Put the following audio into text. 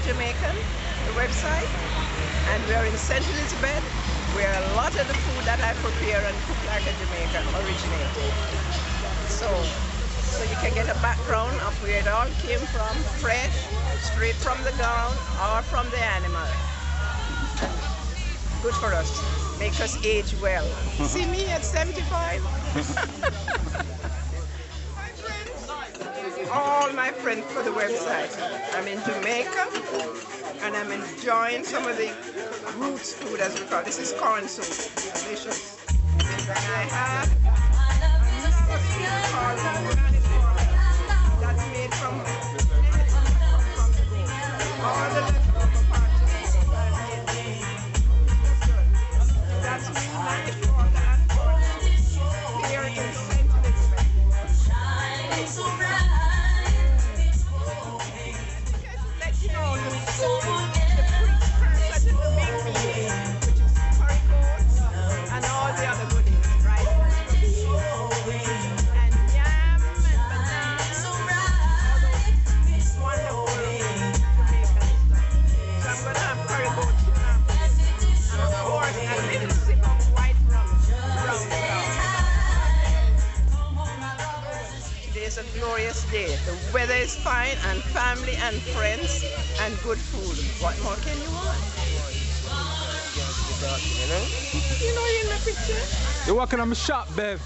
Jamaican, the website, and we are in St. Elizabeth, where a lot of the food that I prepare and cook like a Jamaican originated. So you can get a background of where it all came from, fresh, straight from the ground or from the animal. Good for us, make us age well. See me at 75? All my friends for the website. I'm in Jamaica and I'm enjoying some of the roots food, as we call it. This is corn soup, delicious. And I have that's made from all the leftover parts. That's me Mannish water and corn here in St. Elizabeth. Let you know the preach the big meal, which is curry goats and all the other goodies, right? And yam and bananas, all those wonderful Jamaican stuff. So I'm gonna have curry goats now. And of course, a little sip of white rum. Today's a glorious day. The weather is fine and family and friends and good food. What more can you want? You know you're in the picture? You're working on my shop, Bev.